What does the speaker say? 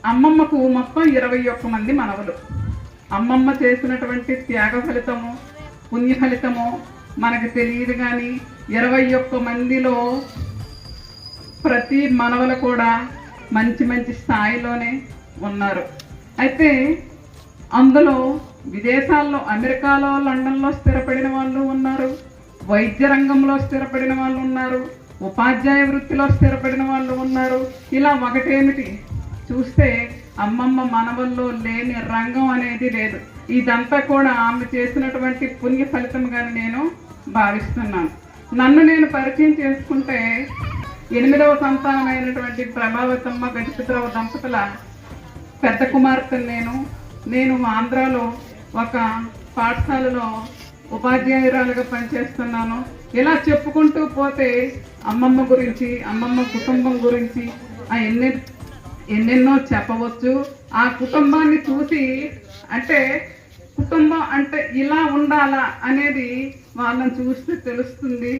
అమ్మమ్మకు మొత్తం 21 మంది మనవలు. అమ్మమ్మ చేసినటువంటి త్యాగ ఫలితము, పుణ్య ఫలితము మనకు తెలియదు. కానీ 21 మందిలో ప్రతి మనవలు కూడా మంచి మంచి స్థాయిలోనే ఉన్నారు. అయితే అందులో విదేశాల్లో, అమెరికాలో, లండన్లో స్థిరపడిన వాళ్ళు ఉన్నారు, వైద్య రంగంలో స్థిరపడిన వాళ్ళు ఉన్నారు, ఉపాధ్యాయ వృత్తిలో స్థిరపడిన వాళ్ళు ఉన్నారు. ఇలా ఒకటేమిటి చూస్తే అమ్మమ్మ మనవల్లో లేని రంగం అనేది లేదు. ఇదంతా కూడా ఆమె చేసినటువంటి పుణ్య ఫలితంగానే నేను భావిస్తున్నాను. నన్ను నేను పరిచయం చేసుకుంటే 8వ సంతానమైనటువంటి ప్రభావతమ్మ గజపతిరావు దంపతుల పెద్ద కుమార్తెను నేను ఆంధ్రాలో ఒక పాఠశాలలో ఉపాధ్యాయురాలుగా పనిచేస్తున్నాను. ఇలా చెప్పుకుంటూ పోతే అమ్మమ్మ గురించి, అమ్మమ్మ కుటుంబం గురించి ఎన్నెన్నో చెప్పవచ్చు. ఆ కుటుంబాన్ని చూసి అంటే కుటుంబం అంటే ఇలా ఉండాలా అనేది వాళ్ళని చూస్తే తెలుస్తుంది.